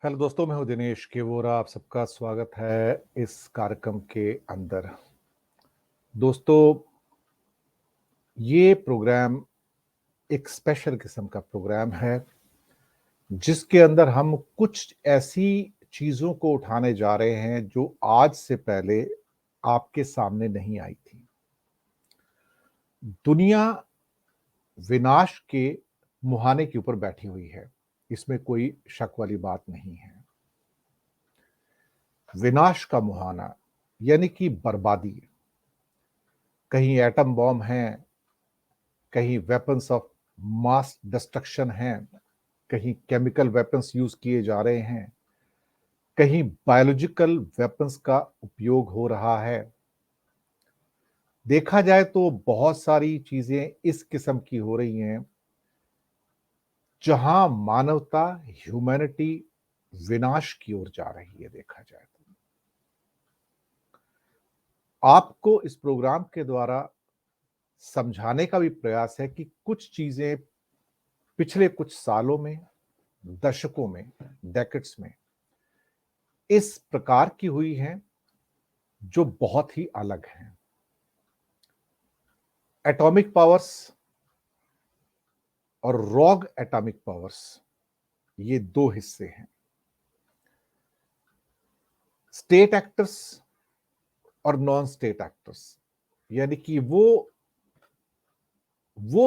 Hello दोस्तों, मैं हूं दिनेश केवोरा। आप सबका स्वागत है इस कार्यक्रम के अंदर। दोस्तों, ये प्रोग्राम एक स्पेशल किस्म का प्रोग्राम है जिसके अंदर हम कुछ ऐसी चीज़ों को उठाने जा रहे हैं जो आज से पहले आपके सामने नहीं आई थी। दुनिया विनाश के मुहाने के ऊपर बैठी हुई है, इसमें कोई शक वाली बात नहीं है। विनाश का मुहाना यानी कि बर्बादी। कहीं एटम बॉम्ब हैं, कहीं वेपन्स ऑफ मास डिस्ट्रक्शन हैं, कहीं केमिकल वेपन्स यूज किए जा रहे हैं, कहीं बायोलॉजिकल वेपन्स का उपयोग हो रहा है। देखा जाए तो बहुत सारी चीजें इस किस्म की हो रही हैं जहां मानवता, ह्यूमैनिटी विनाश की ओर जा रही है। देखा जाए तो आपको इस प्रोग्राम के द्वारा समझाने का भी प्रयास है कि कुछ चीजें पिछले कुछ सालों में, दशकों में, डेकेड्स में इस प्रकार की हुई हैं जो बहुत ही अलग हैं। एटॉमिक पावर्स और रॉग एटॉमिक पावर्स, ये दो हिस्से हैं। स्टेट एक्टर्स और नॉन स्टेट एक्टर्स, यानी कि वो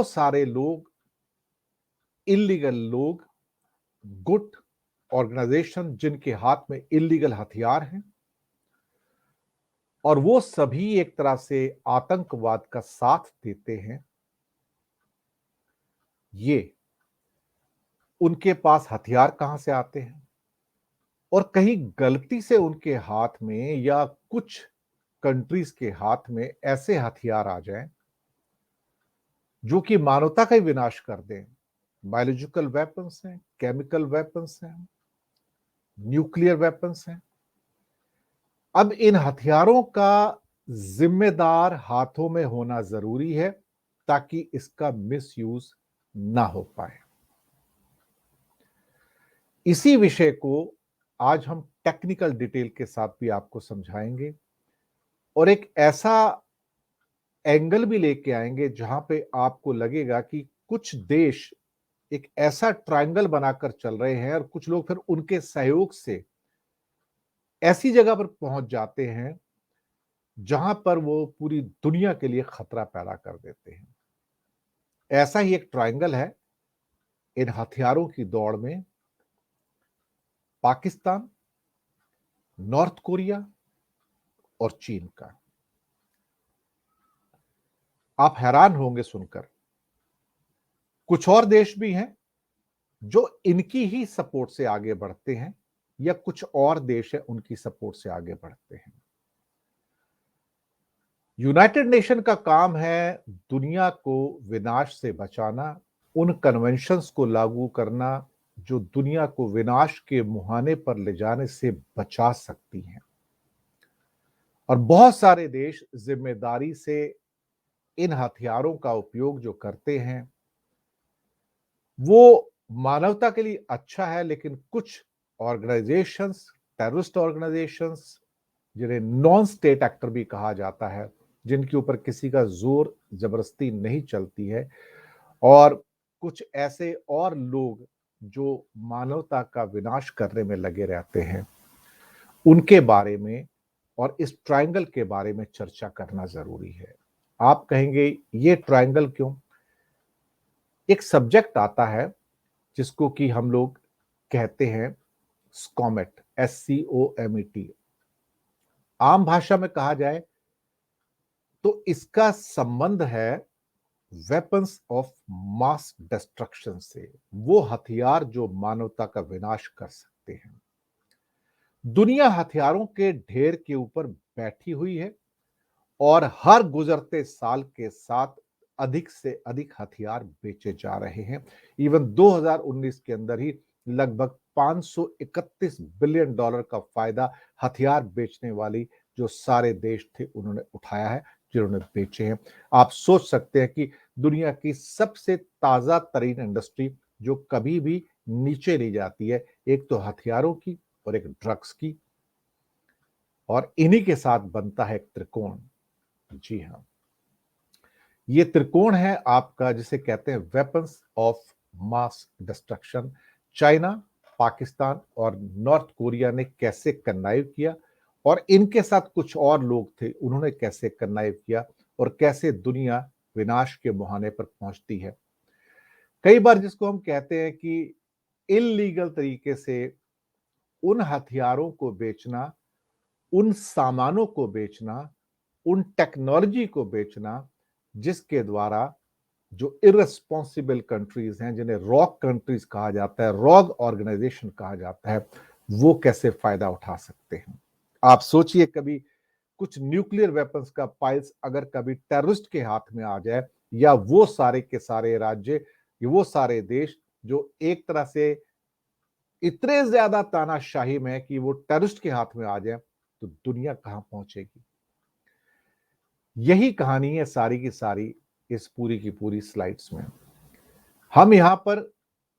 सारे लोग, इलीगल लोग, गुट ऑर्गेनाइजेशन जिनके हाथ में इलीगल हथियार हैं, और वो सभी एक तरह से आतंकवाद का साथ देते हैं। ये उनके पास हथियार कहां से आते हैं और कहीं गलती से उनके हाथ में या कुछ कंट्रीज के हाथ में ऐसे हथियार आ जाएं जो कि मानवता का ही विनाश कर दें। बायोलॉजिकल वेपन्स हैं, केमिकल वेपन्स हैं, न्यूक्लियर वेपन्स हैं। अब इन हथियारों का जिम्मेदार हाथों में होना जरूरी है ताकि इसका मिसयूज ना हो पाए। इसी विषय को आज हम टेक्निकल डिटेल के साथ भी आपको समझाएंगे और एक ऐसा एंगल भी लेके आएंगे जहां पे आपको लगेगा कि कुछ देश एक ऐसा ट्रायंगल बनाकर चल रहे हैं और कुछ लोग फिर उनके सहयोग से ऐसी जगह पर पहुंच जाते हैं जहां पर वो पूरी दुनिया के लिए खतरा पैदा कर देते हैं। ऐसा ही एक ट्रायंगल है इन हथियारों की दौड़ में पाकिस्तान, नॉर्थ कोरिया और चीन का। आप हैरान होंगे सुनकर, कुछ और देश भी हैं जो इनकी ही सपोर्ट से आगे बढ़ते हैं या कुछ और देश है उनकी सपोर्ट से आगे बढ़ते हैं। यूनाइटेड नेशन का काम है दुनिया को विनाश से बचाना, उन कन्वेंशंस को लागू करना जो दुनिया को विनाश के मुहाने पर ले जाने से बचा सकती हैं। और बहुत सारे देश जिम्मेदारी से इन हथियारों का उपयोग जो करते हैं वो मानवता के लिए अच्छा है, लेकिन कुछ ऑर्गेनाइजेशंस, टेररिस्ट ऑर्गेनाइजेशंस, जिन्हें नॉन स्टेट एक्टर भी कहा जाता है, जिनके ऊपर किसी का जोर जबरदस्ती नहीं चलती है, और कुछ ऐसे और लोग जो मानवता का विनाश करने में लगे रहते हैं, उनके बारे में और इस ट्रायंगल के बारे में चर्चा करना जरूरी है। आप कहेंगे ये ट्रायंगल क्यों? एक सब्जेक्ट आता है जिसको कि हम लोग कहते हैं स्कॉमेट, SCOMET। आम भाषा में कहा जाए तो इसका संबंध है वेपन्स ऑफ मास डिस्ट्रक्शन से, वो हथियार जो मानवता का विनाश कर सकते हैं। दुनिया हथियारों के ढेर के ऊपर बैठी हुई है और हर गुजरते साल के साथ अधिक से अधिक हथियार बेचे जा रहे हैं। इवन 2019 के अंदर ही लगभग 531 बिलियन डॉलर का फायदा हथियार बेचने वाली जो सारे देश थे उन्होंने उठाया है, जिन्होंने बेचे हैं। आप सोच सकते हैं कि दुनिया की सबसे ताजा तरीन इंडस्ट्री जो कभी भी नीचे नहीं जाती है, एक तो हथियारों की और एक ड्रग्स की, और इन्हीं के साथ बनता है एक त्रिकोण। जी हाँ, ये त्रिकोण है आपका, जिसे कहते हैं weapons of mass destruction. China, Pakistan और नॉर्थ कोरिया ने कैसे कन्नाइव किया, और इनके साथ कुछ और लोग थे, उन्होंने कैसे कन्नाइव किया, और कैसे दुनिया विनाश के मुहाने पर पहुंचती है। कई बार जिसको हम कहते हैं कि इल्लीगल तरीके से उन हथियारों को बेचना, उन सामानों को बेचना, उन टेक्नोलॉजी को बेचना, जिसके द्वारा जो इररिस्पॉन्सिबल कंट्रीज हैं, जिन्हें रॉक कंट्रीज कहा जाता है, रॉग ऑर्गेनाइजेशन कहा जाता है, वो कैसे फायदा उठा सकते हैं। आप सोचिए, कभी कुछ न्यूक्लियर वेपन्स का पाइल्स अगर कभी टेररिस्ट के हाथ में आ जाए, या वो सारे के सारे राज्य, ये वो सारे देश जो एक तरह से इतने ज्यादा तानाशाही में है कि वो टेररिस्ट के हाथ में आ जाए, तो दुनिया कहां पहुंचेगी। यही कहानी है सारी की सारी इस पूरी की पूरी स्लाइड्स में। हम यहां पर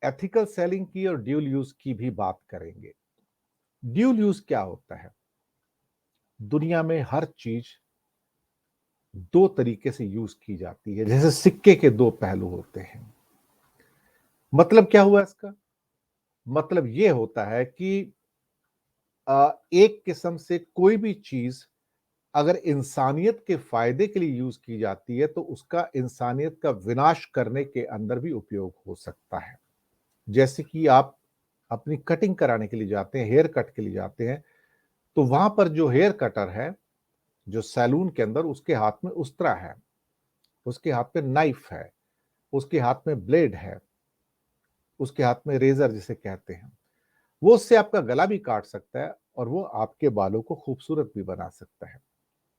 एथिकल सेलिंग की और ड्यूल यूज की भी बात करेंगे। ड्यूल यूज क्या होता है? दुनिया में हर चीज दो तरीके से यूज की जाती है, जैसे सिक्के के दो पहलू होते हैं। मतलब क्या हुआ इसका? मतलब यह होता है कि एक किस्म से कोई भी चीज अगर इंसानियत के फायदे के लिए यूज की जाती है, तो उसका इंसानियत का विनाश करने के अंदर भी उपयोग हो सकता है। जैसे कि आप अपनी कटिंग कराने के लिए जाते हैं, हेयर कट के लिए जाते हैं, तो वहां पर जो हेयर कटर है, जो सैलून के अंदर, उसके हाथ में उस्तरा है, उसके हाथ में नाइफ है, उसके हाथ में ब्लेड है, उसके हाथ में रेजर जिसे कहते हैं। वो उससे आपका गला भी काट सकता है, और वो आपके बालों को खूबसूरत भी बना सकता है।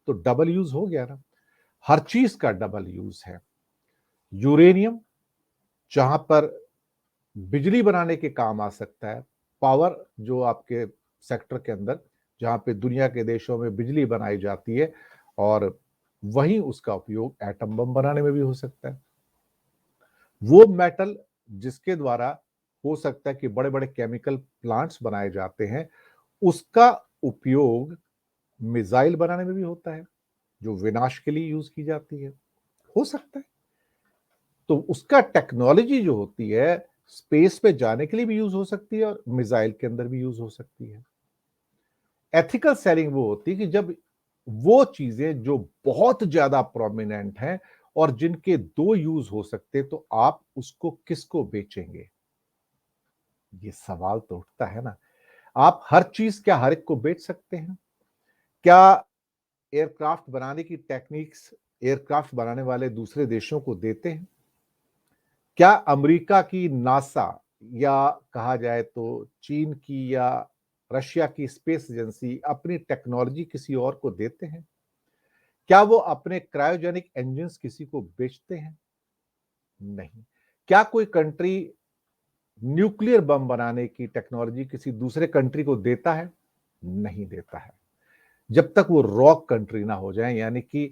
तो डबल यूज हो गया ना। हर चीज का डबल यूज है। यूरेनियम जहां पर बिजली बनाने के काम आ सकता है, पावर जो आपके सेक्टर के अंदर, जहां पे दुनिया के देशों में बिजली बनाई जाती है, और वहीं उसका उपयोग एटम बम बनाने में भी हो सकता है। वो मेटल जिसके द्वारा हो सकता है कि बड़े बड़े केमिकल प्लांट्स बनाए जाते हैं, उसका उपयोग मिसाइल बनाने में भी होता है, जो विनाश के लिए यूज की जाती है, हो सकता है। तो उसका टेक्नोलॉजी जो होती है, स्पेस पे जाने के लिए भी यूज हो सकती है, और मिसाइल के अंदर भी यूज हो सकती है। एथिकल सेलिंग वो होती है कि जब वो चीजें जो बहुत ज्यादा प्रोमिनेंट हैं और जिनके दो यूज हो सकते हैं, तो आप उसको किसको बेचेंगे? ये सवाल तो उठता है ना। आप हर चीज क्या हर एक को बेच सकते हैं? क्या एयरक्राफ्ट बनाने की टेक्निक्स एयरक्राफ्ट बनाने वाले दूसरे देशों को देते हैं? क्या अमेरिका की नासा, या कहा जाए तो चीन की या रशिया की स्पेस एजेंसी अपनी टेक्नोलॉजी किसी और को देते हैं? क्या वो अपने क्रायोजेनिक इंजन्स किसी को बेचते हैं? नहीं। क्या कोई कंट्री न्यूक्लियर बम बनाने की टेक्नोलॉजी किसी दूसरे कंट्री को देता है? नहीं देता है। जब तक वो रॉक कंट्री ना हो जाए, यानी कि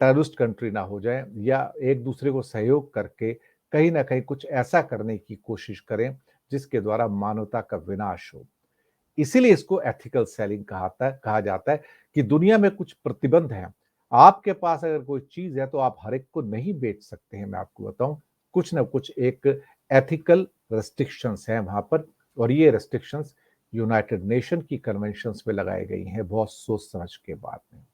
टेररिस्ट कंट्री ना हो जाए, या एक दूसरे को सहयोग करके कहीं ना कहीं कुछ ऐसा करने की कोशिश करें जिसके द्वारा मानवता का विनाश हो। इसीलिए इसको एथिकल सेलिंग कहा जाता है कि दुनिया में कुछ प्रतिबंध हैं। आपके पास अगर कोई चीज है, तो आप हर एक को नहीं बेच सकते हैं। मैं आपको बताऊं, कुछ ना कुछ एक एथिकल रेस्ट्रिक्शंस हैं वहां पर, और ये रेस्ट्रिक्शंस यूनाइटेड नेशन की कन्वेंशंस में लगाई गई हैं, बहुत सोच समझ के बाद में।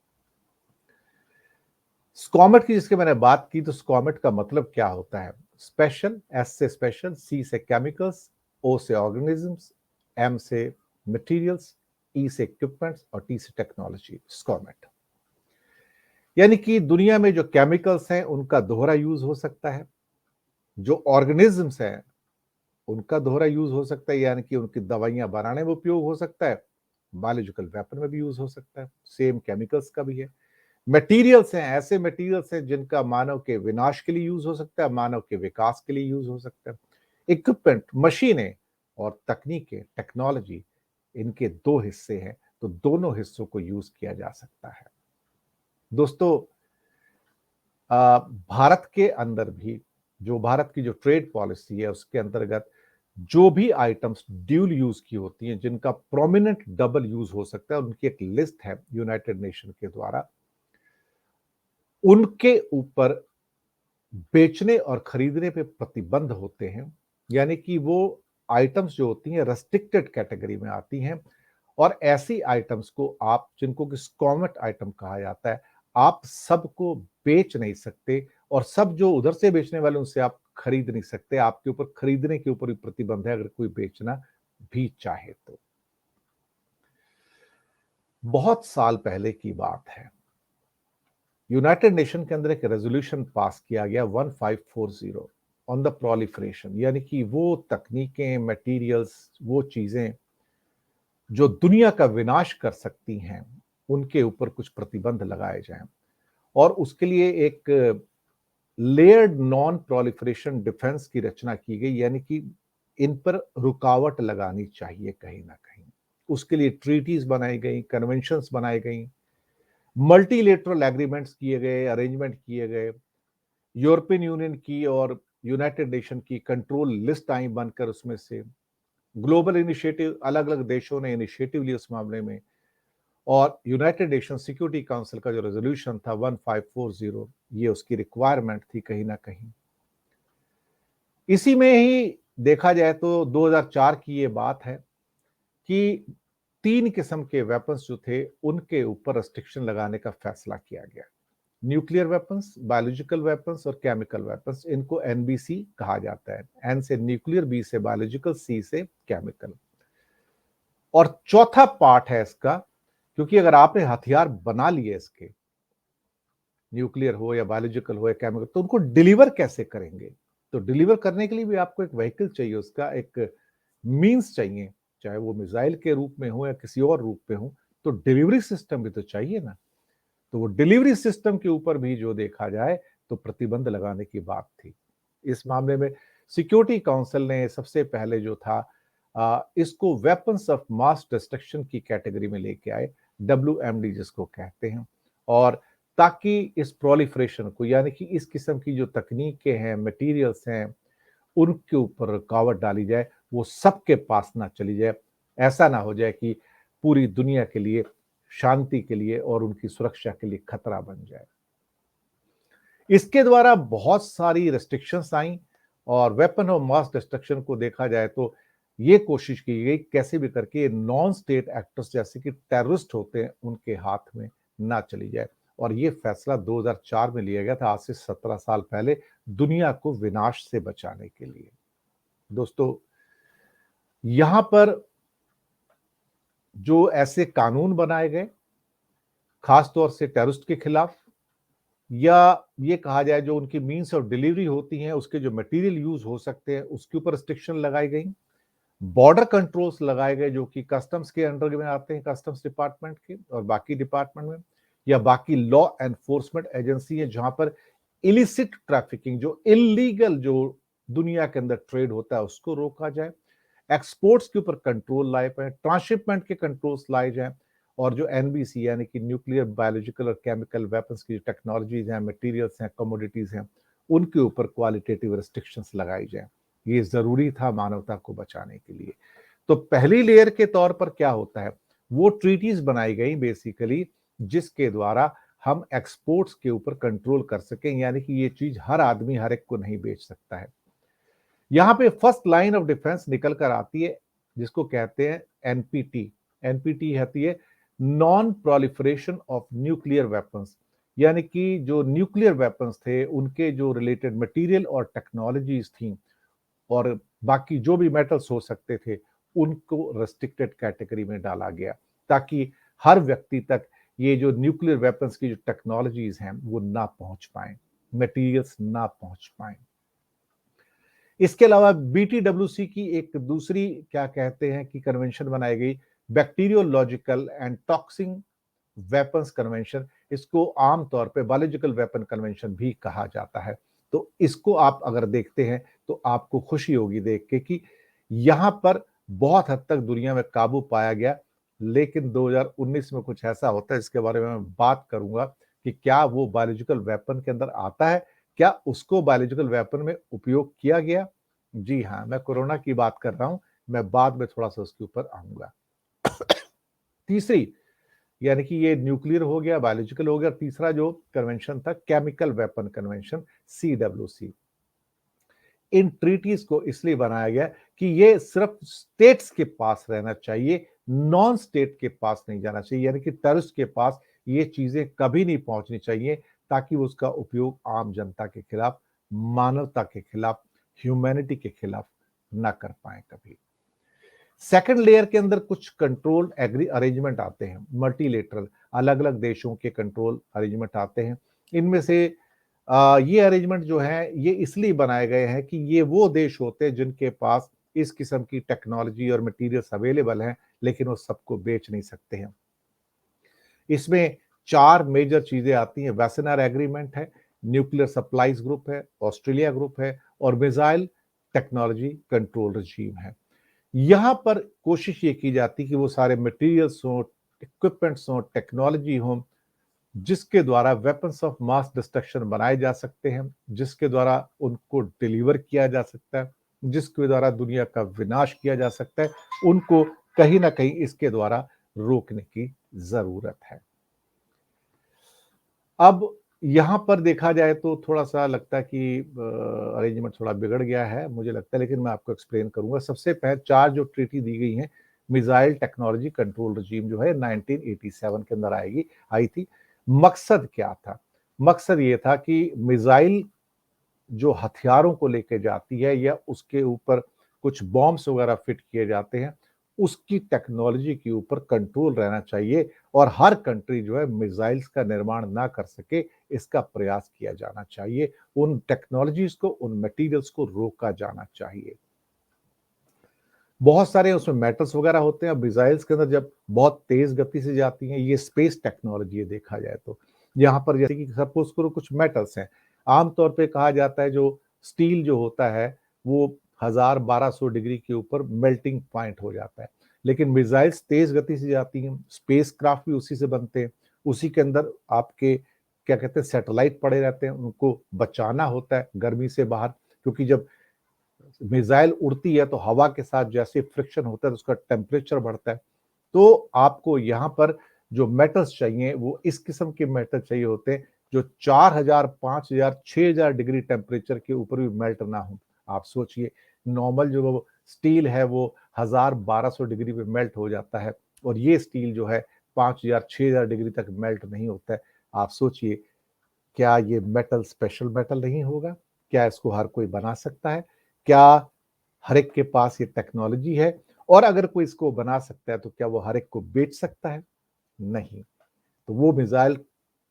स्कॉमेट की जिसकी मैंने बात की, तो स्कॉमेट का मतलब क्या होता है? स्पेशल, एस से स्पेशल, सी से केमिकल्स, ओ से ऑर्गेनिजम्स, एम से मटेरियल्स, ई से इक्विपमेंट्स, और टी से टेक्नोलॉजी। स्कॉमेट यानी कि दुनिया में जो केमिकल्स हैं उनका दोहरा यूज हो सकता है, जो ऑर्गेनिजम्स हैं उनका दोहरा यूज हो सकता है, यानी कि उनकी दवाइयां बनाने में उपयोग हो सकता है, बायोलॉजिकल वेपन में भी यूज हो सकता है, सेम केमिकल्स का भी है। मटेरियल्स हैं, ऐसे मटेरियल्स हैं जिनका मानव के विनाश के लिए यूज हो सकता है, मानव के विकास के लिए यूज हो सकता है। इक्विपमेंट, मशीनें, और तकनीकें, टेक्नोलॉजी, इनके दो हिस्से हैं, तो दोनों हिस्सों को यूज किया जा सकता है। दोस्तों, भारत के अंदर भी जो भारत की जो ट्रेड पॉलिसी है उसके अंतर्गत जो भी आइटम्स ड्यूल यूज की होती हैं, जिनका प्रोमिनेंट डबल यूज हो सकता है, उनकी एक लिस्ट है यूनाइटेड नेशन के द्वारा, उनके ऊपर बेचने और खरीदने पे प्रतिबंध होते हैं। यानी कि वो आइटम्स जो होती हैं रेस्ट्रिक्टेड कैटेगरी में आती हैं, और ऐसी आइटम्स को आप, जिनको कि स्कॉमेट आइटम कहा जाता है, आप सबको बेच नहीं सकते, और सब जो उधर से बेचने वाले उनसे आप खरीद नहीं सकते। आपके ऊपर खरीदने के ऊपर भी प्रतिबंध है अगर कोई बेचना भी चाहे तो। बहुत साल पहले की बात है, यूनाइटेड नेशन के अंदर एक रेजोल्यूशन पास किया गया 1540 ऑन द प्रोलिफरेशन, यानी कि वो तकनीकें, मटेरियल्स, वो चीजें जो दुनिया का विनाश कर सकती हैं, उनके ऊपर कुछ प्रतिबंध लगाए जाएं। और उसके लिए एक लेयर्ड नॉन प्रोलिफरेशन डिफेंस की रचना की गई, यानी कि इन पर रुकावट लगानी चाहिए कहीं ना कहीं। उसके लिए ट्रीटीज बनाई गई, कन्वेंशंस बनाई गई, मल्टीलेटरल एग्रीमेंट्स किए गए, अरेंजमेंट किए गए, यूरोपियन यूनियन की और यूनाइटेड नेशन की कंट्रोल लिस्ट आई बनकर, उसमें से ग्लोबल इनिशिएटिव, अलग अलग देशों ने इनिशिएटिव लिए उस मामले में, और यूनाइटेड नेशन सिक्योरिटी काउंसिल का जो रेजोल्यूशन था 1540, ये उसकी रिक्वायरमेंट थी कहीं ना कहीं। इसी में ही देखा जाए तो 2004 की ये बात है कि 3 किस्म के वेपन्स जो थे उनके ऊपर रेस्ट्रिक्शन लगाने का फैसला किया गया। न्यूक्लियर वेपन्स, बायोलॉजिकल वेपन्स और केमिकल वेपन्स, इनको एनबीसी कहा जाता है। एन से न्यूक्लियर, बी से बायोलॉजिकल, सी से केमिकल। और चौथा पार्ट है इसका, क्योंकि अगर आपने हथियार बना लिए इसके, न्यूक्लियर हो या बायोलॉजिकल हो या केमिकल, तो उनको डिलीवर कैसे करेंगे? तो डिलीवर करने के लिए भी आपको एक व्हीकल चाहिए, उसका एक मींस चाहिए, चाहे वो मिसाइल के रूप में हो या किसी और रूप में हो, तो डिलीवरी सिस्टम भी तो चाहिए ना। तो वो डिलीवरी सिस्टम के ऊपर भी जो देखा जाए तो प्रतिबंध लगाने की बात थी। इस मामले में सिक्योरिटी काउंसिल ने सबसे पहले जो था इसको वेपन्स ऑफ मास डिस्ट्रक्शन की कैटेगरी में लेके आए, WMD जिसको कहते हैं। और ताकि इस प्रोलिफरेशन को, यानी कि इस किस्म की जो तकनीकें हैं, मटेरियल्स हैं, उनके ऊपर रुकावट डाली जाए, वो सबके पास ना चली जाए। ऐसा ना हो जाए कि पूरी दुनिया के लिए, शांति के लिए और उनकी सुरक्षा के लिए खतरा बन जाए। इसके द्वारा बहुत सारी रेस्ट्रिक्शंस आई, और वेपन ऑफ मास डिस्ट्रक्शन को देखा जाए तो ये कोशिश की गई कैसे भी करके नॉन स्टेट एक्टर्स जैसे कि टेररिस्ट होते हैं उनके हाथ में ना चली जाए। और ये फैसला 2004 में लिया गया था, आज से 17 साल पहले, दुनिया को विनाश से बचाने के लिए। दोस्तों, यहां पर जो ऐसे कानून बनाए गए खास तौर से टेररिस्ट के खिलाफ, या ये कहा जाए जो उनकी मीन्स ऑफ डिलीवरी होती हैं, उसके जो मटेरियल यूज हो सकते हैं, उसके ऊपर रिस्ट्रिक्शन लगाई गई। बॉर्डर कंट्रोल्स लगाए गए जो कि कस्टम्स के अंडर में आते हैं, कस्टम्स डिपार्टमेंट के और बाकी डिपार्टमेंट में, या बाकी लॉ एनफोर्समेंट एजेंसी है जहां पर इलिसिट ट्रैफिकिंग, जो इलीगल जो दुनिया के अंदर ट्रेड होता है, उसको रोका जाए। एक्सपोर्ट्स के ऊपर कंट्रोल लाए पाए, ट्रांसशिपमेंट के कंट्रोल्स लाए जाएं, और जो एनबीसी यानी कि न्यूक्लियर, बायोलॉजिकल और केमिकल वेपन्स की टेक्नोलॉजीज हैं, मटेरियल्स हैं, कमोडिटीज हैं, उनके ऊपर क्वालिटेटिव रिस्ट्रिक्शंस लगाई जाएं। ये जरूरी था मानवता को बचाने के लिए। तो पहली लेयर के तौर पर क्या होता है, वो ट्रीटीज बनाई गई बेसिकली, जिसके द्वारा हम एक्सपोर्ट्स के ऊपर कंट्रोल कर सकें, यानी कि ये चीज हर आदमी, हर एक को नहीं बेच सकता है। यहां पे फर्स्ट लाइन ऑफ डिफेंस निकल कर आती है, जिसको कहते हैं एनपीटी। एनपीटी आती है non proliferation of nuclear weapons, यानी कि जो न्यूक्लियर वेपन्स थे उनके जो रिलेटेड मटेरियल और टेक्नोलॉजीज थी, और बाकी जो भी मेटल्स हो सकते थे, उनको रेस्ट्रिक्टेड कैटेगरी में डाला गया, ताकि हर व्यक्ति तक ये जो न्यूक्लियर वेपन्स की जो टेक्नोलॉजीज हैं वो ना पहुंच पाए, मटेरियल्स ना पहुंच पाए। इसके अलावा बीटीडब्ल्यूसी की एक दूसरी, क्या कहते हैं कि कन्वेंशन बनाई गई, bacteriological and toxic weapons convention. इसको आमतौर पे बायोलॉजिकल वेपन कन्वेंशन भी कहा जाता है। तो इसको आप अगर देखते हैं तो आपको खुशी होगी देख के कि यहां पर बहुत हद तक दुनिया में काबू पाया गया। लेकिन 2019 में कुछ ऐसा होता है, इसके बारे में मैं बात करूंगा कि क्या वो बायोलॉजिकल वेपन के अंदर आता है, क्या उसको बायोलॉजिकल वेपन में उपयोग किया गया? जी हाँ, मैं कोरोना की बात कर रहा हूं, मैं बाद में थोड़ा सा उसके ऊपर आऊंगा। तीसरी, यानी कि ये न्यूक्लियर हो गया, बायोलॉजिकल हो गया, तीसरा जो कन्वेंशन था केमिकल वेपन कन्वेंशन, CWC। इन ट्रीटीज को इसलिए बनाया गया कि ये सिर्फ स्टेट्स के पास रहना चाहिए, नॉन स्टेट के पास नहीं जाना चाहिए, यानी कि टेररिस्ट के पास ये चीजें कभी नहीं पहुंचनी चाहिए, ताकि वो उसका उपयोग आम जनता के खिलाफ, मानवता के खिलाफ, ह्यूमैनिटी के खिलाफ ना कर पाए कभी। सेकंड लेयर के अंदर कुछ कंट्रोल एग्री अरेंजमेंट आते हैं, मल्टीलेटरल, अलग अलग देशों के कंट्रोल अरेंजमेंट आते हैं। इनमें से ये अरेंजमेंट जो है ये इसलिए बनाए गए हैं कि ये वो देश होते हैं जिनके पास इस किस्म की टेक्नोलॉजी और मटेरियल्स अवेलेबल हैं, लेकिन वो सबको बेच नहीं सकते हैं। इसमें चार मेजर चीजें आती हैं। वेसेनर एग्रीमेंट है, न्यूक्लियर सप्लाईज ग्रुप है, ऑस्ट्रेलिया ग्रुप है, और मिसाइल टेक्नोलॉजी कंट्रोल रजीम है। यहां पर कोशिश ये की जाती कि वो सारे मटेरियल्स हों, इक्विपमेंट्स हों, टेक्नोलॉजी हो, जिसके द्वारा वेपन्स ऑफ मास डिस्ट्रक्शन बनाए जा सकते हैं, जिसके द्वारा उनको डिलीवर किया जा सकता है, जिसके द्वारा दुनिया का विनाश किया जा सकता है, उनको कहीं ना कहीं इसके द्वारा रोकने की जरूरत है। अब यहां पर देखा जाए तो थोड़ा सा लगता है कि अरेंजमेंट थोड़ा बिगड़ गया है, मुझे लगता है, लेकिन मैं आपको एक्सप्लेन करूंगा। सबसे पहले चार जो ट्रीटी दी गई हैं, मिसाइल टेक्नोलॉजी कंट्रोल रजीम जो है 1987 के अंदर आई थी। मकसद क्या था? मकसद ये था कि मिसाइल जो हथियारों को लेके जाती है या उसके ऊपर कुछ बॉम्ब्स वगैरह फिट किए जाते हैं, उसकी टेक्नोलॉजी के ऊपर कंट्रोल रहना चाहिए, और हर कंट्री जो है मिसाइल्स का निर्माण ना कर सके, इसका प्रयास किया जाना चाहिए। उन टेक्नोलॉजीज को, उन मटेरियल्स को रोका जाना चाहिए। बहुत सारे उसमें मेटल्स वगैरह होते हैं। मिसाइल्स के अंदर जब बहुत तेज गति से जाती हैं, ये स्पेस टेक्नोलॉजी है देखा जाए तो। यहाँ पर जैसे कि सपोज करो कुछ मेटल्स हैं, आमतौर पे कहा जाता है जो स्टील जो होता है वो 1000-1200 डिग्री के ऊपर मेल्टिंग पॉइंट हो जाता है, लेकिन मिसाइल्स तेज गति से जाती हैं, स्पेस क्राफ्ट भी उसी से बनते हैं। उसी के अंदर आपके क्या कहते हैं सैटेलाइट पड़े रहते हैं, उनको बचाना होता है गर्मी से बाहर, क्योंकि जब मिसाइल उड़ती है तो हवा के साथ जैसे फ्रिक्शन होता है तो उसका टेम्परेचर बढ़ता है। तो आपको यहाँ पर जो मेटल्स चाहिए वो इस किस्म के मेटल चाहिए होते हैं जो 4000, 5000, 6000 डिग्री टेम्परेचर के ऊपर भी मेल्ट ना हो। आप सोचिए, नॉर्मल जो वो स्टील है वो 1000-1200 डिग्री पे मेल्ट हो जाता है, और ये स्टील जो है 5000-6000 डिग्री तक मेल्ट नहीं होता है। आप सोचिए, क्या ये मेटल स्पेशल मेटल नहीं होगा? क्या इसको हर कोई बना सकता है? क्या हर एक के पास ये टेक्नोलॉजी है? और अगर कोई इसको बना सकता है तो क्या वो हर एक को बेच सकता है? नहीं। तो वो मिसाइल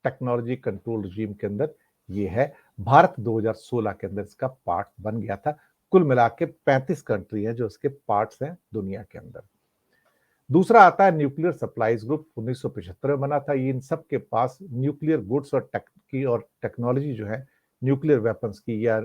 टेक्नोलॉजी कंट्रोल रजीम के अंदर ये है। भारत 2016 के अंदर इसका पार्ट बन गया था। कुल मिला के 35 कंट्री है जो इसके पार्ट्स हैं दुनिया के अंदर। दूसरा आता है न्यूक्लियर सप्लाईज ग्रुप, 1975 में बना था। ये इन सब के पास न्यूक्लियर गुड्स और टेक्नोलॉजी जो है, न्यूक्लियर वेपन्स की या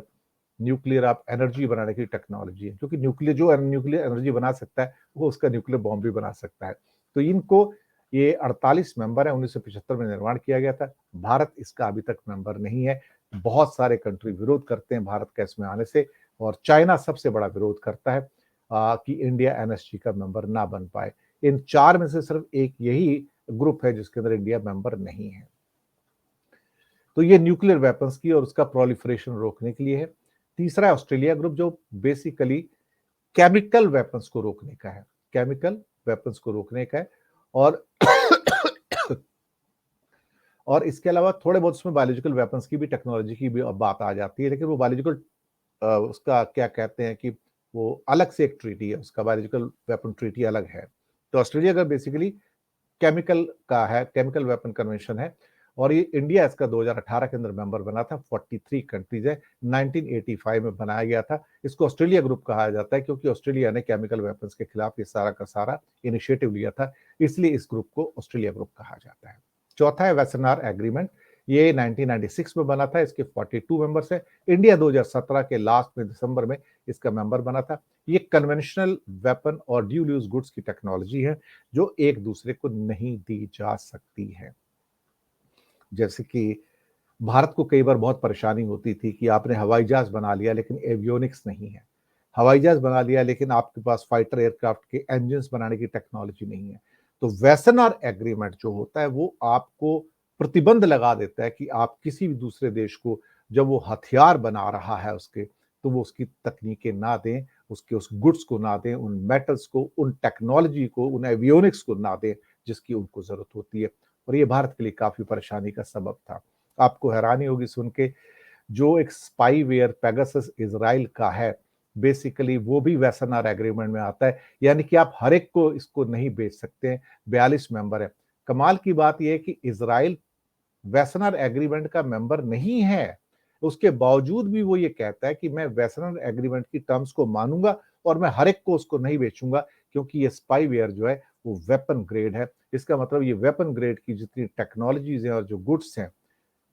न्यूक्लियर आप एनर्जी बनाने की टेक्नोलॉजी है, क्योंकि न्यूक्लियर एनर्जी बना सकता है वो उसका न्यूक्लियर बॉम्ब भी बना सकता है। तो इनको ये 48 मेंबर है, 1975 में निर्माण किया गया था। भारत इसका अभी तक मेंबर नहीं है। बहुत सारे कंट्री विरोध करते हैं भारत का इसमें आने से, और चाइना सबसे बड़ा विरोध करता है कि इंडिया एनएसजी का मेंबर ना बन पाए। इन चार में से सिर्फ एक यही ग्रुप है जिसके अंदर इंडिया मेंबर नहीं है। तो ये न्यूक्लियर वेपन्स की और उसका प्रोलिफरेशन रोकने के लिए है। तीसरा है ऑस्ट्रेलिया ग्रुप, जो बेसिकली केमिकल वेपन्स को रोकने का है, केमिकल वेपन्स को रोकने का है। और और इसके अलावा थोड़े बहुत उसमें बायोलॉजिकल वेपन्स की भी, टेक्नोलॉजी की भी बात आ जाती है, लेकिन वो बायोलॉजिकल उसका क्या कहते हैं कि वो अलग से एक ट्रीटी है, उसका बायोलॉजिकल वेपन ट्रीटी अलग है। तो ऑस्ट्रेलिया का बेसिकली केमिकल का है, केमिकल वेपन कन्वेंशन है, और ये इंडिया इसका 2018 के अंदर मेंबर बना था। 43 कंट्रीज है। 1985 में बनाया गया था। इसको ऑस्ट्रेलिया ग्रुप कहा जाता है क्योंकि ऑस्ट्रेलिया ने केमिकल वेपन्स के खिलाफ ये सारा का सारा इनिशिएटिव लिया था, इसलिए इस ग्रुप को ऑस्ट्रेलिया ग्रुप कहा जाता है। चौथा है वेसनार एग्रीमेंट। ये 1996 में बना था। इसके 42 मेंबर्स हैं। इंडिया 2017 के लास्ट में दिसंबर में इसका मेंबर बना था। ये कन्वेंशनल वेपन और ड्यूल यूज गुड्स की टेक्नोलॉजी है जो एक दूसरे को नहीं दी जा सकती है। जैसे कि भारत को कई बार बहुत परेशानी होती थी कि आपने हवाई जहाज बना लिया लेकिन एवियोनिक्स नहीं है, हवाई जहाज बना लिया लेकिन आपके पास फाइटर एयरक्राफ्ट के इंजन्स बनाने की टेक्नोलॉजी नहीं है। तो वेसनर एग्रीमेंट जो होता है वो आपको प्रतिबंध लगा देता है कि आप किसी भी दूसरे देश को जब वो हथियार बना रहा है उसके, तो वो उसकी तकनीकें ना दें, उसके उस गुड्स को ना दें, उन मेटल्स को, उन टेक्नोलॉजी को, उन एवियोनिक्स को ना दें जिसकी उनको जरूरत होती है। और ये भारत के लिए काफी परेशानी का सबब था। आपको हैरानी होगी सुन के, जो एक स्पाईवेयर पेगासस इजराइल का है, बेसिकली वो भी वेसनर एग्रीमेंट में आता है, यानी कि आप हर एक को इसको नहीं बेच सकते हैं। 42 मेंबर है। कमाल की बात यह है कि इजराइल वेसनर एग्रीमेंट का मेंबर नहीं है, उसके बावजूद भी वो ये कहता है कि मैं वेसनर एग्रीमेंट की टर्म्स को मानूंगा और मैं हर एक को उसको नहीं बेचूंगा, क्योंकि ये स्पाईवेयर जो है वो वेपन ग्रेड है। इसका मतलब ये वेपन ग्रेड की जितनी टेक्नोलॉजीज हैं और जो गुड्स हैं,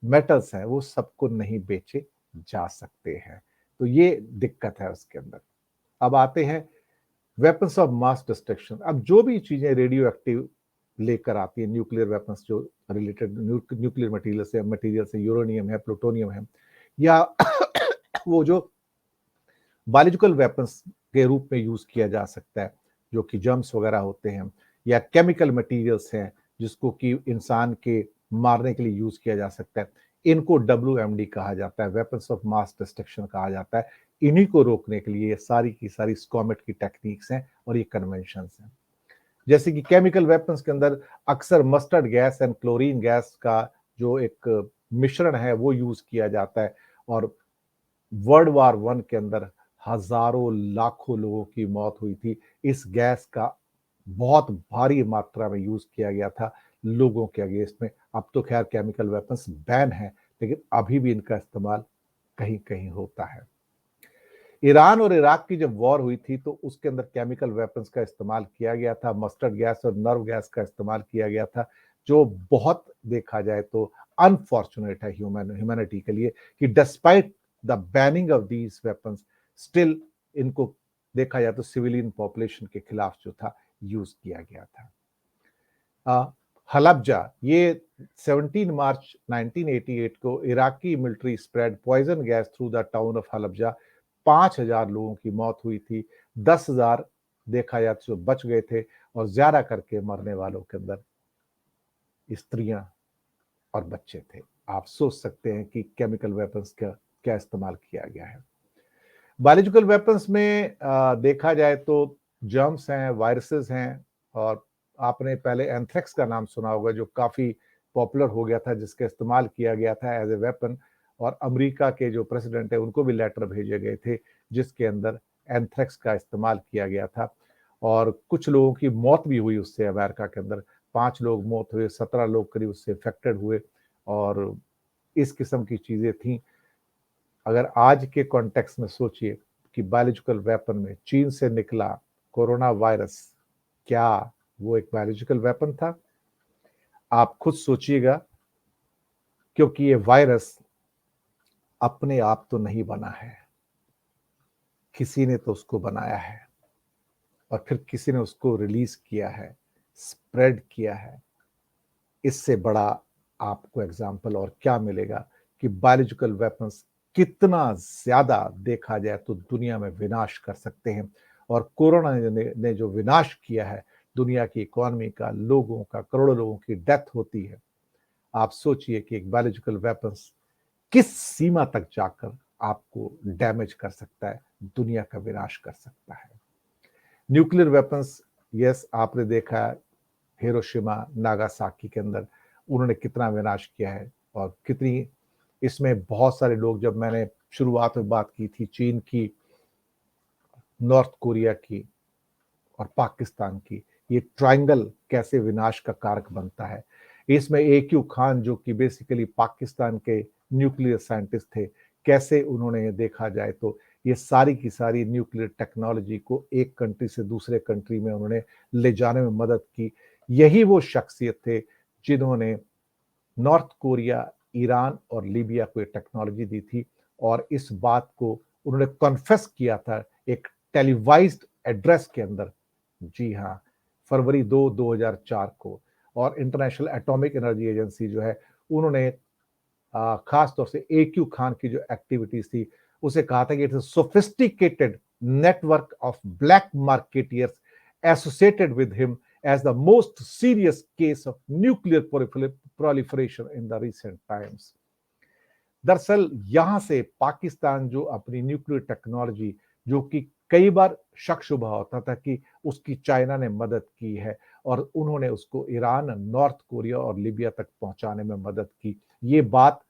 मेटल्स हैं, वो सबको नहीं बेचे जा सकते हैं। तो ये दिक्कत है उसके अंदर। अब आते हैं वेपन्स ऑफ मास डिस्ट्रक्शन। अब जो भी चीजें रेडियो एक्टिव लेकर आती है, न्यूक्लियर वेपन्स जो रिलेटेड न्यूक्लियर मटेरियल से यूरेनियम है, प्लूटोनियम है, या वो जो बायोलॉजिकल वेपन्स के रूप में यूज किया जा सकता है, जो कि जर्म्स वगैरह होते हैं, या केमिकल मटेरियल्स हैं जिसको कि इंसान के मारने के लिए यूज किया जा सकता है, इनको WMD कहा जाता है, वेपन्स ऑफ मास डिस्ट्रक्शन कहा जाता है। इन्हीं को रोकने के लिए ये सारी की सारी स्कॉमेट की टेक्निक्स हैं और ये कन्वेंशंस हैं। जैसे कि केमिकल वेपन्स के अंदर अक्सर mustard gas and chlorine gas का जो एक मिश्रण है वो यूज किया जाता है। और वर्ल्ड वार 1 के अंदर हजारों लाखों लोगों की मौत हुई थी। इस गैस का बहुत भारी मात्रा में यूज किया गया था लोगों के अगेंस्ट में। अब तो खैर केमिकल वेपन्स बैन है, लेकिन अभी भी इनका इस्तेमाल कहीं कहीं होता है। ईरान और इराक की जब वॉर हुई थी तो उसके अंदर केमिकल वेपन्स का इस्तेमाल किया गया था, मस्टर्ड गैस और नर्व गैस का इस्तेमाल किया गया था, जो बहुत देखा जाए तो अनफॉर्चुनेट है ह्यूमैनिटी के लिए, कि despite the banning of these weapons still इनको देखा जाए तो सिविलियन पॉपुलेशन के खिलाफ जो था यूज किया गया था। हलब्जा, ये 17 मार्च 1988 को Iraqi military spread poison gas through the town of Halabja. 5,000 लोगों की मौत हुई थी, 10,000 देखा जाए तो बच गए थे, और ज्यादा करके मरने वालों के अंदर स्त्रियां और बच्चे थे। आप सोच सकते हैं कि केमिकल वेपन्स का क्या इस्तेमाल किया गया है। बायोलॉजिकल वेपन्स में देखा जाए तो जर्म्स हैं, वायरसेस हैं, और आपने पहले एंथ्रेक्स का नाम सुना होगा जो काफी पॉपुलर हो गया था, जिसका इस्तेमाल किया गया था एज ए वेपन। और अमेरिका के जो प्रेसिडेंट है उनको भी लेटर भेजे गए थे जिसके अंदर एंथ्रेक्स का इस्तेमाल किया गया था, और कुछ लोगों की मौत भी हुई उससे। अमेरिका के अंदर 5 लोग मौत हुए, 17 लोग करीब उससे इफेक्टेड हुए, और इस किस्म की चीजें थी। अगर आज के कॉन्टेक्स्ट में सोचिए कि बायोलॉजिकल वेपन में चीन से निकला कोरोना वायरस, क्या वो एक बायोलॉजिकल वेपन था? आप खुद सोचिएगा, क्योंकि ये वायरस अपने आप तो नहीं बना है, किसी ने तो उसको बनाया है, और फिर किसी ने उसको रिलीज किया है, स्प्रेड किया है। इससे बड़ा आपको एग्जाम्पल और क्या मिलेगा कि बायोलॉजिकल वेपन्स कितना ज्यादा देखा जाए तो दुनिया में विनाश कर सकते हैं। और कोरोना ने जो विनाश किया है दुनिया की इकोनॉमी का, लोगों का, करोड़ों लोगों की डेथ होती है। आप सोचिए कि एक बायोलॉजिकल वेपन्स किस सीमा तक जाकर आपको डैमेज कर सकता है, दुनिया का विनाश कर सकता है। न्यूक्लियर वेपन्स, यस, आपने देखा हिरोशिमा नागासाकी के अंदर उन्होंने कितना विनाश किया है, और कितनी इसमें बहुत सारे लोग, जब मैंने शुरुआत में बात की थी चीन की, नॉर्थ कोरिया की और पाकिस्तान की, ये ट्रायंगल कैसे विनाश का कारक बनता है। इसमें AQ खान जो कि बेसिकली पाकिस्तान के न्यूक्लियर साइंटिस्ट थे, कैसे उन्होंने देखा जाए तो ये सारी की सारी न्यूक्लियर टेक्नोलॉजी को एक कंट्री से दूसरे कंट्री में उन्होंने ले जाने में मदद की। यही वो शख्सियत थे जिन्होंने नॉर्थ कोरिया, ईरान और लीबिया को ये टेक्नोलॉजी दी थी, और इस बात को उन्होंने कॉन्फेस किया था एक टेलीवाइज्ड एड्रेस के अंदर। जी हाँ, फरवरी 2004 को। और इंटरनेशनल एटॉमिक एनर्जी एजेंसी जो है, उन्होंने खास तौर से AQ खान की जो एक्टिविटीज थी, उसे कहा था कि it's sophisticated network of black marketeers associated with him as the most serious case of nuclear proliferation in the recent times. दरअसल यहां से पाकिस्तान जो अपनी न्यूक्लियर टेक्नोलॉजी, जो कि कई बार शक शुबा होता था कि उसकी चाइना ने मदद की है और उन्होंने उसको ईरान, नॉर्थ कोरिया और लीबिया तक पहुंचाने में मदद की, ये बात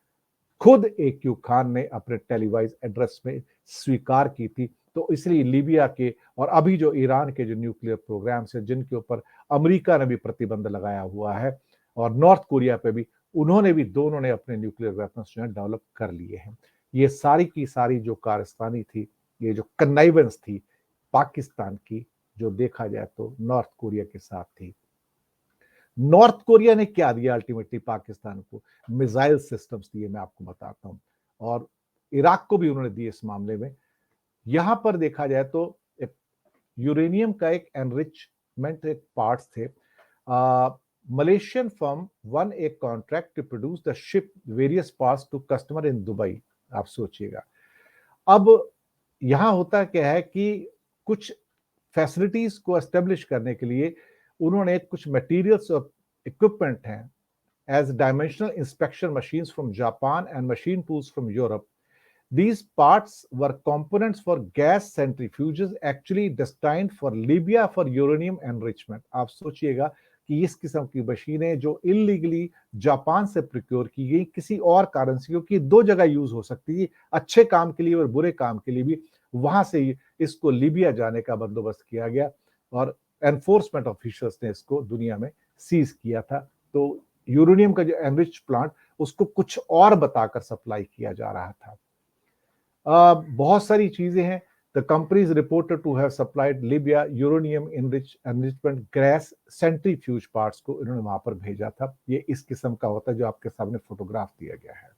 खुद AQ खान ने अपने टेलीवाइज एड्रेस में स्वीकार की थी। तो इसलिए लीबिया के और अभी जो ईरान के जो न्यूक्लियर प्रोग्राम्स हैं, जिनके ऊपर अमेरिका ने भी प्रतिबंध लगाया हुआ है, और नॉर्थ कोरिया पे भी, उन्होंने भी, दोनों ने अपने न्यूक्लियर वेपन्स जो है डेवलप कर लिए हैं। ये सारी की सारी जो कारस्तानी थी, ये जो कन्नाइवेंस थी पाकिस्तान की, जो देखा जाए तो नॉर्थ कोरिया के साथ थी। नॉर्थ कोरिया ने क्या दिया अल्टीमेटली पाकिस्तान को? मिसाइल सिस्टम्स दिए, मैं आपको बताता हूं, और इराक को भी उन्होंने दिए इस मामले में। यहां पर देखा जाए तो एक यूरेनियम का एक एनरिचमेंट एक पार्ट्स थे। Malaysian firm won a contract to produce the ship various parts to customer in Dubai. आप सोचिएगा, अब यहां होता क्या है कि कुछ फैसिलिटीज को एस्टेब्लिश करने के लिए उन्होंने कुछ मटेरियल्स और इक्विपमेंट हैं as dimensional inspection machines from Japan and machine tools from Europe. These parts were components for gas centrifuges actually destined for Libya for uranium enrichment. आप सोचिएगा कि इस किस्म की मशीनें जो इलीगली जापान से प्रोक्योर की गई किसी और कारण से, क्योंकि दो जगह यूज हो सकती है, अच्छे काम के लिए और बुरे काम के लिए भी, वहां से इसको लीबिया जाने का बंदोबस्त किया गया और एनफोर्समेंट ऑफिसर्स ने इसको दुनिया में सीज किया था। तो यूरेनियम का जो एनरिच प्लांट, उसको कुछ और बताकर सप्लाई किया जा रहा था। बहुत सारी चीजें हैं। The companies reported to have supplied Libya uranium enrichment gas centrifuge parts को इन्होंने वहां पर भेजा था। ये इस किस्म का होता है जो आपके सामने फोटोग्राफ दिया गया है।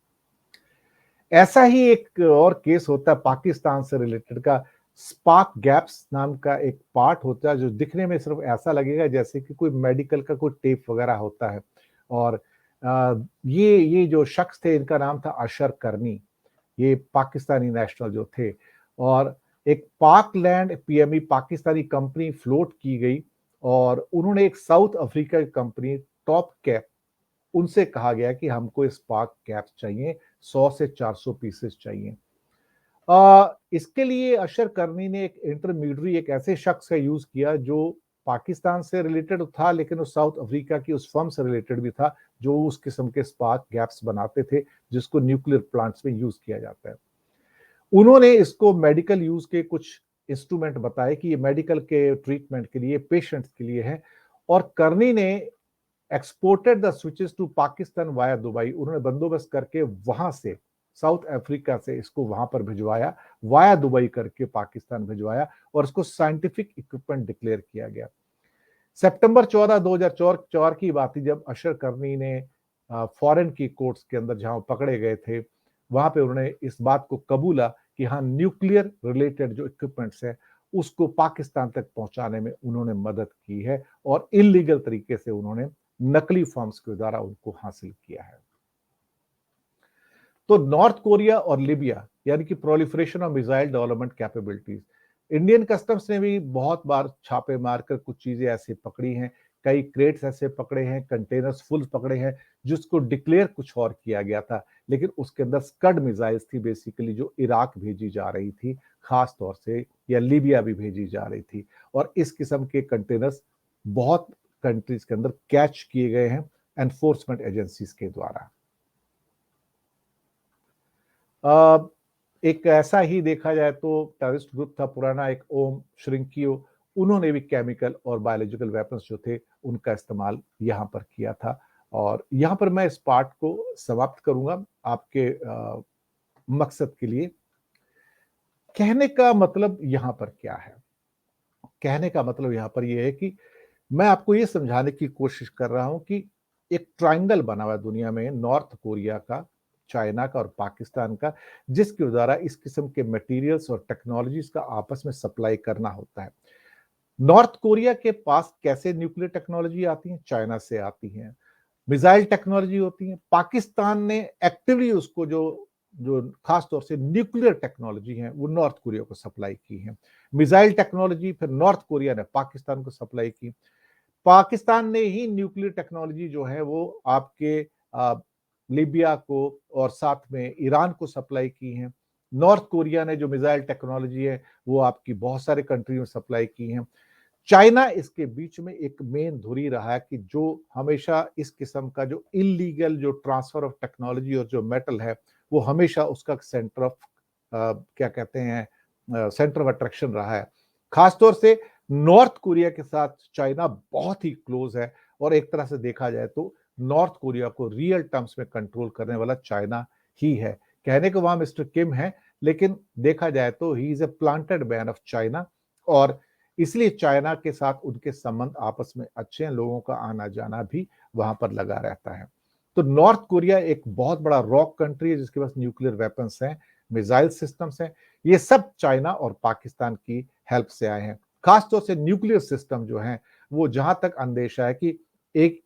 ऐसा ही एक और केस होता है पाकिस्तान से रिलेटेड का। स्पार्क गैप्स नाम का एक पार्ट होता है जो दिखने में सिर्फ ऐसा लगेगा जैसे कि कोई मेडिकल का कोई टेप वगैरह होता है। और ये जो शख्स थे, इनका नाम था अशर करनी, ये पाकिस्तानी नेशनल जो थे, और एक Parkland PME Pakistani company float की गई और उन्होंने एक साउथ अफ्रीका की कंपनी टॉप कैप, उनसे कहा गया कि हमको स्पार्क कैप्स चाहिए, 100 से 400 पीसेस चाहिए। इसके लिए अशर करनी ने एक इंटरमीडियरी, एक ऐसे शख्स का यूज किया जो पाकिस्तान से रिलेटेड था, लेकिन उस साउथ अफ्रीका की उस फर्म से रिलेटेड भी था जो उस किस्म के स्पार्क गैप्स बनाते थे जिसको न्यूक्लियर प्लांट्स में यूज किया जाता है। उन्होंने इसको मेडिकल यूज के कुछ इंस्ट्रूमेंट बताए कि ये मेडिकल के ट्रीटमेंट के लिए, पेशेंट्स के लिए है, और करनी ने exported the switches to Pakistan via Dubai. उन्होंने बंदोबस्त करके वहां से, साउथ अफ्रीका से इसको वहां पर भिजवाया, वाया दुबई करके पाकिस्तान भिजवाया, और इसको साइंटिफिक इक्विपमेंट डिक्लेयर किया गया। सितंबर 14, 2004 की बात थी जब अशर करनी ने फॉरेन की कोर्ट्स के अंदर जहां पकड़े गए थे, वहां पे उन्होंने इस बात को कबूला कि हाँ, न्यूक्लियर रिलेटेड जो इक्विपमेंट्स है उसको पाकिस्तान तक पहुंचाने में उन्होंने मदद की है और इलीगल तरीके से उन्होंने नकली फॉर्म्स के द्वारा उनको हासिल किया है। तो नॉर्थ कोरिया और लिबिया, यानी कि proliferation of missile development capabilities, Indian customs ने भी बहुत बार छापे मारकर कुछ चीजें ऐसी पकड़ी हैं। कई क्रेट्स ऐसे पकड़े हैं, कंटेनर्स फुल पकड़े हैं जिसको डिक्लेयर कुछ और किया गया था, लेकिन उसके अंदर स्कड मिसाइल्स थी बेसिकली, जो इराक भेजी जा रही थी खास तौर से, या लीबिया भी भेजी जा रही थी। और इस किस्म के कंटेनर्स बहुत कंट्रीज के अंदर कैच किए गए हैं एनफोर्समेंट एजेंसीज के द्वारा। एक ऐसा ही देखा जाए तो टेररिस्ट ग्रुप था पुराना, एक ओम श्रिंकियो, उन्होंने भी केमिकल और बायोलॉजिकल वेपन्स जो थे उनका इस्तेमाल यहां पर किया था। और यहां पर मैं इस पार्ट को समाप्त करूंगा आपके मकसद के लिए। कहने का मतलब यहां पर क्या है? कहने का मतलब यहां पर यह है कि मैं आपको ये समझाने की कोशिश कर रहा हूं कि एक ट्रायंगल बना हुआ है दुनिया में, नॉर्थ कोरिया का, चाइना का और पाकिस्तान का, जिसके द्वारा इस किस्म के मटेरियल्स और टेक्नोलॉजीज का आपस में सप्लाई करना होता है। नॉर्थ कोरिया के पास कैसे न्यूक्लियर टेक्नोलॉजी आती है? चाइना से आती है। मिसाइल टेक्नोलॉजी होती है। पाकिस्तान ने एक्टिवली उसको जो जो खास तौर से न्यूक्लियर टेक्नोलॉजी है वो नॉर्थ कोरिया को सप्लाई की है। मिसाइल टेक्नोलॉजी फिर नॉर्थ कोरिया ने पाकिस्तान को सप्लाई की। पाकिस्तान ने ही न्यूक्लियर टेक्नोलॉजी जो है वो आपके लीबिया को और साथ में ईरान को सप्लाई की है। नॉर्थ कोरिया ने जो मिसाइल टेक्नोलॉजी है वो आपकी बहुत सारे कंट्री में सप्लाई की है। चाइना इसके बीच में एक मेन धुरी रहा है कि जो हमेशा इस किस्म का जो इलीगल जो ट्रांसफर ऑफ टेक्नोलॉजी और जो मेटल है वो हमेशा उसका सेंटर ऑफ क्या कहते हैं सेंटर ऑफ अट्रैक्शन रहा है। खासतौर से नॉर्थ कोरिया के साथ चाइना बहुत ही क्लोज है और एक तरह से देखा जाए तो नॉर्थ कोरिया को रियल टर्म्स में कंट्रोल करने वाला चाइना ही है। कहने को वहां मिस्टर किम है, लेकिन देखा जाए तो he is a planted man of China और इसलिए चाइना के साथ उनके संबंध आपस में अच्छे हैं, लोगों का आना जाना भी वहां पर लगा रहता है। तो नॉर्थ कोरिया एक बहुत बड़ा रॉक कंट्री है जिसके पास न्यूक्लियर वेपन्स हैं, मिसाइल सिस्टम्स हैं। ये सब चाइना और पाकिस्तान की हेल्प से आए हैं। खासतौर से न्यूक्लियर सिस्टम जो है वो जहां तक अंदेशा है कि एक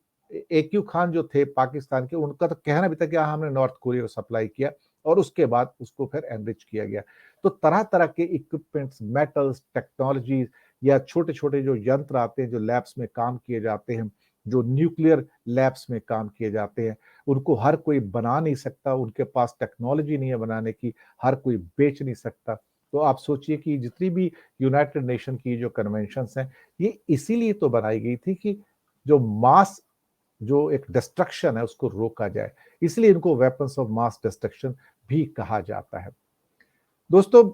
AQ खान जो थे पाकिस्तान के, उनका तो कहना भी था कि हमने नॉर्थ कोरिया को सप्लाई किया और उसके बाद उसको फिर एनरिच किया गया। तो तरह तरह के इक्विपमेंट्स, मेटल्स, टेक्नोलॉजी या छोटे छोटे जो यंत्र आते हैं जो लैब्स में काम किए जाते हैं, जो न्यूक्लियर लैब्स में काम किए जाते हैं, उनको हर कोई बना नहीं सकता, उनके पास टेक्नोलॉजी नहीं है बनाने की, हर कोई बेच नहीं सकता। तो आप सोचिए कि जितनी भी यूनाइटेड नेशन की जो कन्वेंशंस हैं ये इसीलिए तो बनाई गई थी कि जो मास जो एक डिस्ट्रक्शन है उसको रोका जाए, इसलिए इनको वेपन्स ऑफ मास डिस्ट्रक्शन भी कहा जाता है। दोस्तों,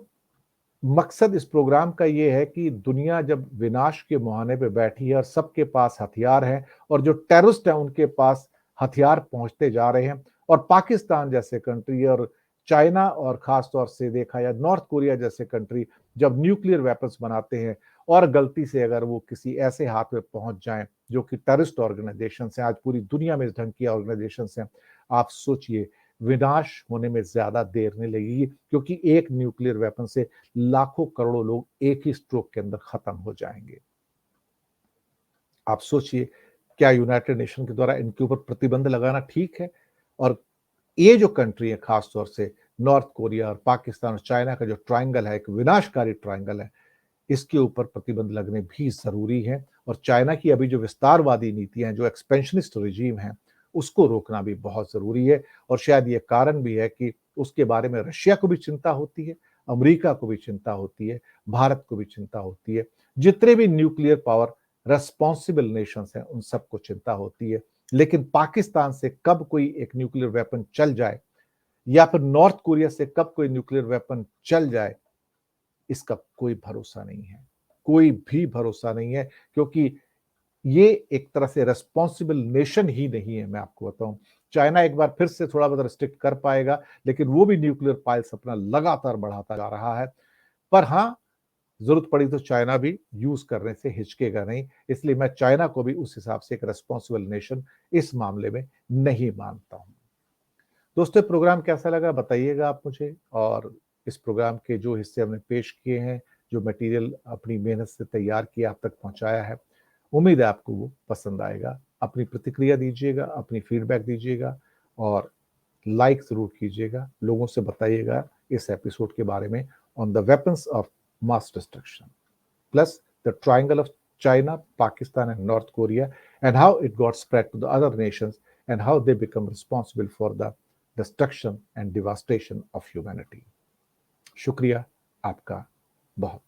मकसद इस प्रोग्राम का ये है कि दुनिया जब विनाश के मुहाने पे बैठी है और सबके पास हथियार हैं और जो टेररिस्ट हैं उनके पास हथियार पहुंचते जा रहे हैं और पाकिस्तान जैसे कंट्री और चाइना और खास तौर से देखा या नॉर्थ कोरिया जैसे कंट्री जब न्यूक्लियर वेपन्स बनाते हैं और गलती से अगर वो किसी ऐसे हाथ में पहुंच जाएं जो कि टेररिस्ट ऑर्गेनाइजेशन हैं, आज पूरी दुनिया में इस ढंग की ऑर्गेनाइजेशन हैं, आप सोचिए विनाश होने में ज्यादा देर नहीं लगेगी, क्योंकि एक न्यूक्लियर वेपन से लाखों करोड़ों लोग एक ही स्ट्रोक के अंदर खत्म हो जाएंगे। आप सोचिए क्या यूनाइटेड नेशन के द्वारा इनके ऊपर प्रतिबंध लगाना ठीक है? और ये जो कंट्री है खास तौर से नॉर्थ कोरिया और पाकिस्तान और चाइना का जो ट्रायंगल है, एक विनाशकारी ट्रायंगल है, इसके ऊपर प्रतिबंध लगने भी जरूरी है। और चाइना की अभी जो विस्तारवादी नीतियां हैं, जो एक्सपेंशनिस्ट रिजीम है, उसको रोकना भी बहुत जरूरी है। और शायद ये कारण भी है कि उसके बारे में रशिया को भी चिंता होती है, अमेरिका को भी चिंता होती है, भारत को भी चिंता होती है, जितने भी न्यूक्लियर पावर रेस्पॉन्सिबल नेशंस हैं उन सबको चिंता होती है। लेकिन पाकिस्तान से कब कोई एक न्यूक्लियर वेपन चल जाए या फिर नॉर्थ कोरिया से कब कोई न्यूक्लियर वेपन चल जाए, इसका कोई भरोसा नहीं है, कोई भी भरोसा नहीं है, क्योंकि ये एक तरह से रेस्पॉन्सिबल नेशन ही नहीं है। मैं आपको बताऊं, चाइना एक बार फिर से थोड़ा बहुत रिस्ट्रिक्ट कर पाएगा, लेकिन वो भी न्यूक्लियर पाइल्स अपना लगातार बढ़ाता जा रहा है। पर हां, जरूरत पड़ी तो चाइना भी यूज करने से हिचकेगा नहीं, इसलिए मैं चाइना को भी उस हिसाब से एक रेस्पॉन्सिबल नेशन इस मामले में नहीं मानता हूं। दोस्तों, प्रोग्राम कैसा लगा बताइएगा आप मुझे, और इस प्रोग्राम के जो हिस्से हमने पेश किए हैं, जो मटेरियल अपनी मेहनत से तैयार किया आप तक पहुंचाया है, उम्मीद है आपको वो पसंद आएगा। अपनी प्रतिक्रिया दीजिएगा, अपनी फीडबैक दीजिएगा और लाइक जरूर कीजिएगा, लोगों से बताइएगा इस एपिसोड के बारे में, on the weapons of mass destruction plus the triangle of China, Pakistan, and North Korea, and how it got spread to the other nations, and how they become responsible for the destruction and devastation of humanity. शुक्रिया आपका बहुत।